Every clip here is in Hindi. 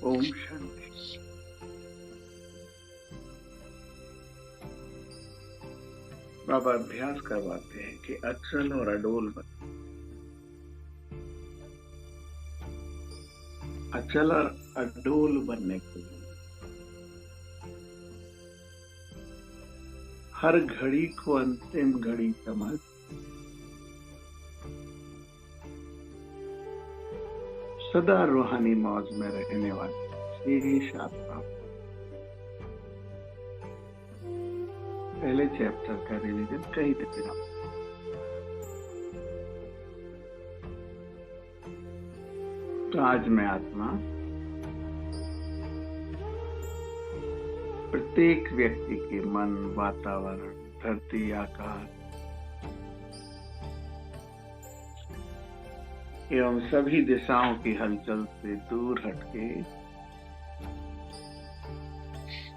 ओम शांति। बाबा अभ्यास करवाते हैं कि अचल और अडोल बने। अचल और अडोल बनने के लिए हर घड़ी को अंतिम घड़ी समझ सदा रूहानी मौज में रहने वाले शेष आत्मा। पहले चैप्टर का रिवीजन कई दिनों। तो आज मैं आत्मा प्रत्येक व्यक्ति के मन, वातावरण, धरती, आकाश एवं सभी दिशाओं की हलचल से दूर हटके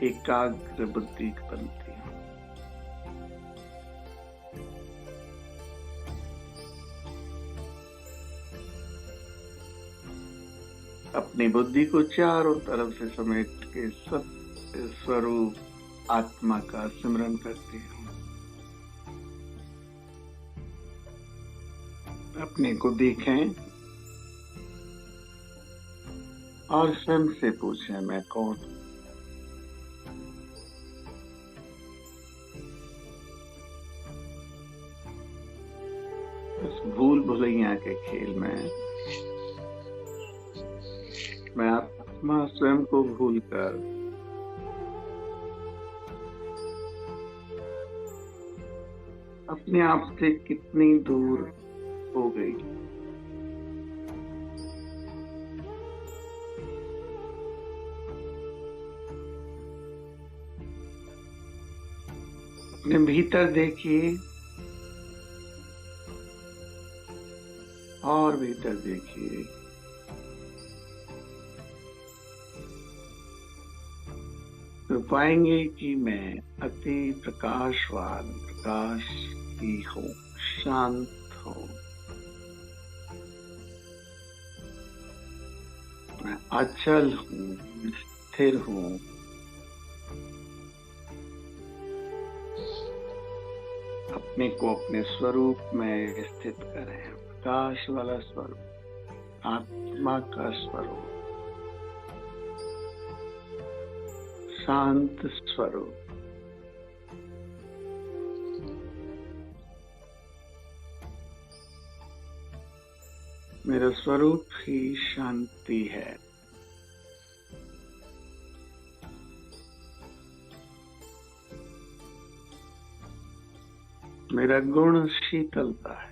एकाग्र बुद्धि बनती है। अपनी बुद्धि को चारों तरफ से समेट के सत्य स्वरूप आत्मा का सिमरन करती हूँ। अपने को देखें और स्वयं से पूछें, मैं कौन? इस भूल भुलैया के खेल में मैं आत्मा स्वयं को भूलकर अपने आप से कितनी दूर हो गई। अपने भीतर देखिए और भीतर देखिए। तो पाएंगे कि मैं अति प्रकाशवान, प्रकाश की हूँ, शांत हूँ। मैं अचल हूँ, स्थिर हूँ। अपने को अपने स्वरूप में स्थित करें। प्रकाश वाला स्वरूप, आत्मा का स्वरूप, शांत स्वरूप। मेरा स्वरूप ही शांति है। मेरा गुण शीतलता है।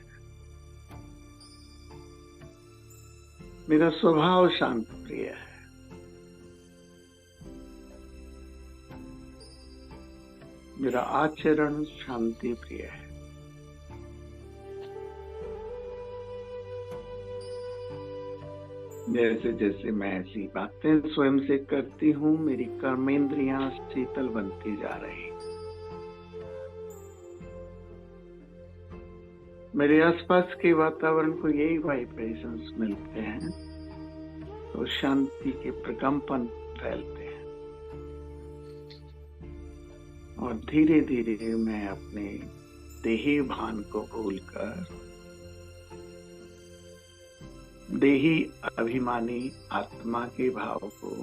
मेरा स्वभाव शांत प्रिय है। मेरा आचरण शांति प्रिय है। जैसे जैसे मैं ऐसी बातें स्वयं से करती हूँ, मेरी कर्मेंद्रियां शीतल बनती जा रही। मेरे आसपास के वातावरण को यही वाइब्रेशंस मिलते हैं तो शांति के प्रकंपन फैलते हैं। और धीरे धीरे मैं अपने देही भान को भूलकर देही अभिमानी आत्मा के भाव को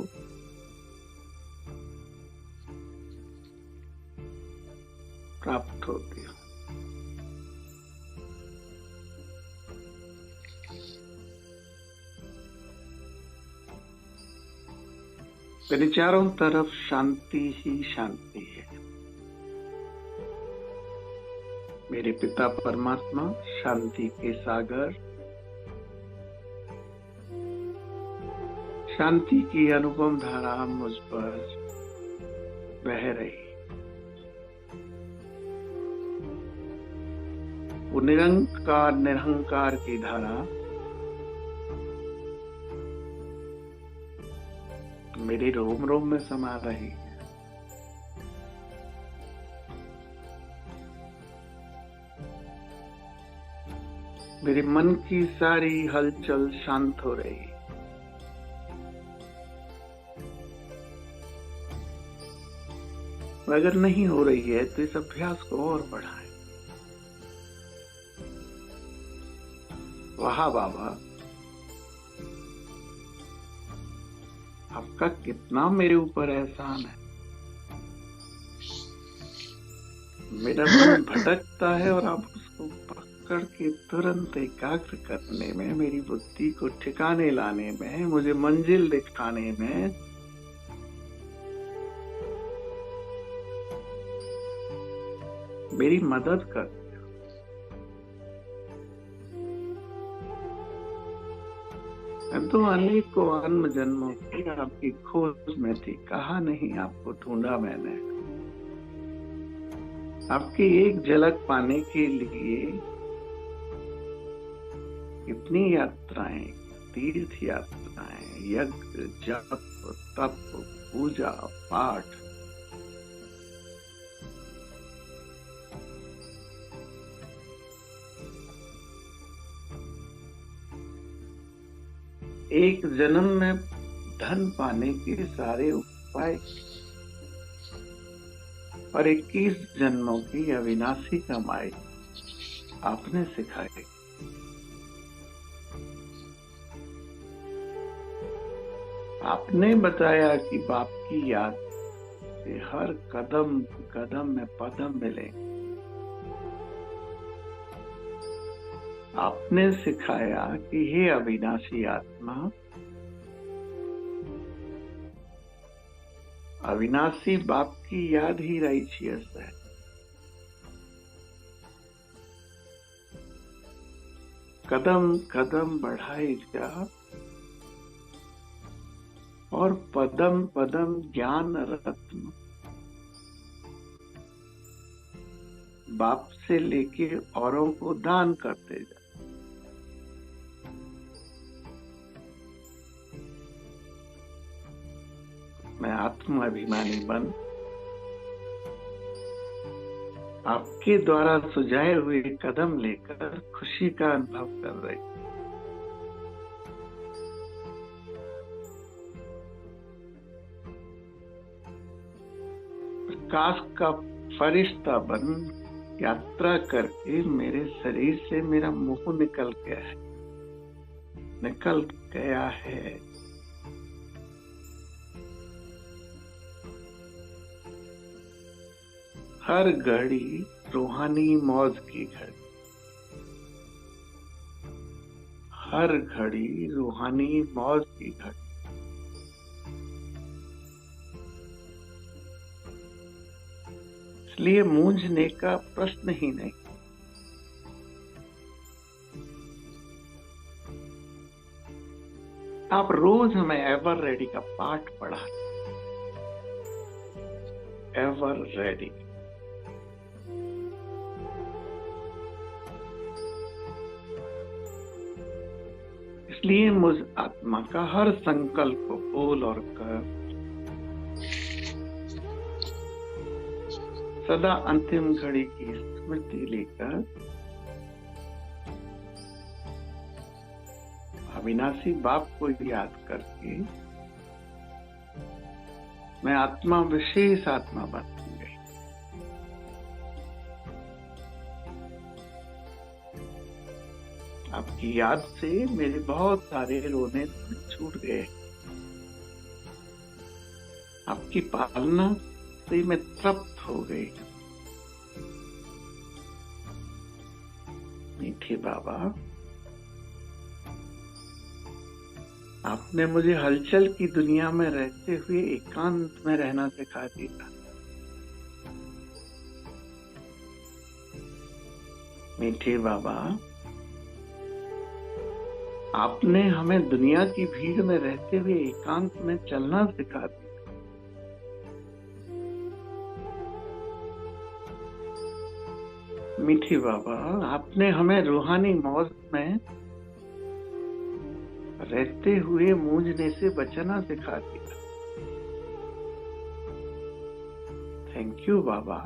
प्राप्त होती हूँ। मेरे चारों तरफ शांति ही शांति है। मेरे पिता परमात्मा शांति के सागर, शांति की अनुपम धारा मुझ पर बह रही। वो निरंकार निरहंकार की धारा मेरे रोम रोम में समा रही है। मेरे मन की सारी हलचल शांत हो रही। अगर नहीं हो रही है तो इस अभ्यास को और बढ़ाएं। वाह बाबा, आपका कितना मेरे ऊपर एहसान है। मेरा मन भटकता है और आप उसको पकड़ के तुरंत एकाग्र करने में, मेरी बुद्धि को ठिकाने लाने में, मुझे मंजिल दिखाने में मेरी मदद करते हो। मैं तो अनेकों अन्य जन्मों की आपकी खोज में थी, कहा नहीं आपको ढूंढा मैंने। आपकी एक झलक पाने के लिए कितनी यात्राएं, तीर्थ यात्राएं, यज्ञ, जप, तप, पूजा, पाठ। एक जन्म में धन पाने के सारे उपाय और 21 जन्मों की अविनाशी कमाई आपने सिखाई। आपने बताया कि बाप की याद से हर कदम कदम में पदम मिले। आपने सिखाया कि हे अविनाशी आत्मा, अविनाशी बाप की याद ही राइचियस है। कदम कदम बढ़ाए जा और पदम पदम ज्ञान रत्न बाप से लेके औरों को दान करते जा। मैं आत्माभिमानी बन आपके द्वारा सुझाए हुए कदम लेकर खुशी का अनुभव कर रही। प्रकाश का फरिश्ता बन यात्रा करके मेरे शरीर से मेरा मुंह निकल गया है। हर घड़ी रूहानी मौज की घड़ी, हर घड़ी रूहानी मौज की घड़ी। इसलिए मूंझने का प्रश्न ही नहीं। आप रोज हमें एवर रेडी का पाठ पढ़ा, एवर रेडी। इसलिए मुझ आत्मा का हर संकल्प को बोल और कर सदा अंतिम घड़ी की स्मृति लेकर अविनाशी बाप को याद करके मैं आत्मा विशेष आत्मा बन गई। आपकी याद से मेरे बहुत सारे रोने छूट गए। आपकी पालना से मैं तृप्त हो गई। मीठे बाबा, आपने मुझे हलचल की दुनिया में रहते हुए एकांत में रहना सिखा दिया। मीठे बाबा, आपने हमें दुनिया की भीड़ में रहते हुए एकांत में चलना सिखा दिया। मीठी बाबा, आपने हमें रूहानी मौज में रहते हुए मूंझने से बचना सिखा दिया। थैंक यू बाबा।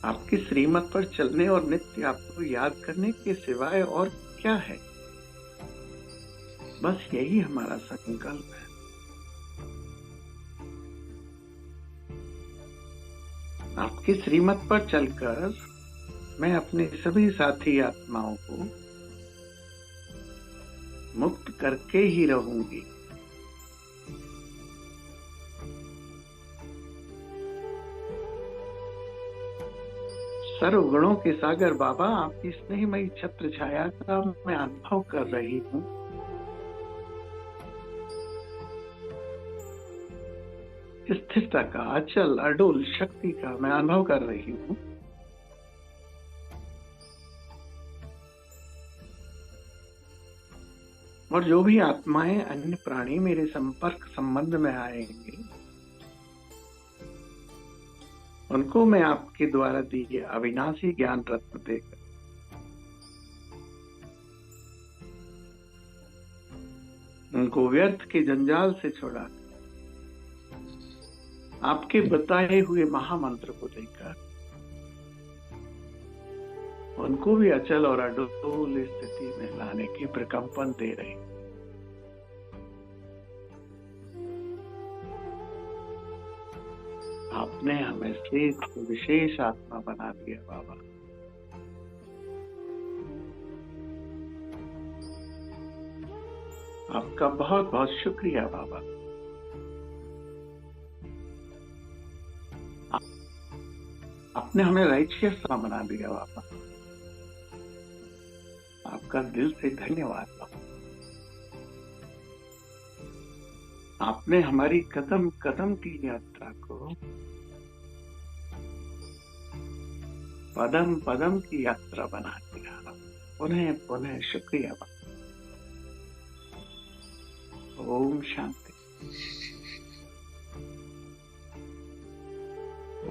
आपकी श्रीमत पर चलने और नित्य आपको याद करने के सिवाय और क्या है। बस यही हमारा संकल्प है। आपकी श्रीमत पर चलकर मैं अपने सभी साथी आत्माओं को मुक्त करके ही रहूंगी। सर्व गुणों के सागर बाबा, आपकी स्नेहमयी छत्र छाया का मैं अनुभव कर रही हूँ। स्थिरता का, अचल अडोल शक्ति का मैं अनुभव कर रही हूँ। और जो भी आत्माएं, अन्य प्राणी मेरे संपर्क संबंध में आएंगे, उनको मैं आपके द्वारा दिए अविनाशी ज्ञान रत्न देकर उनको व्यर्थ के जंजाल से छुड़ा आपके बताए हुए महामंत्र को देकर उनको भी अचल और अडोल स्थिति में लाने के प्रकंपन दे रहे। आपने हमें श्रेष्ठ विशेष आत्मा बना दिया बाबा। आपका बहुत बहुत शुक्रिया बाबा। आपने हमें राइचियस बना दिया बाबा। आपका दिल से धन्यवाद बाबा। आपने हमारी कदम कदम की यात्रा को पदम पदम की यात्रा बना दिया। पुनः पुनः शुक्रिया बाबा। ओम शांति।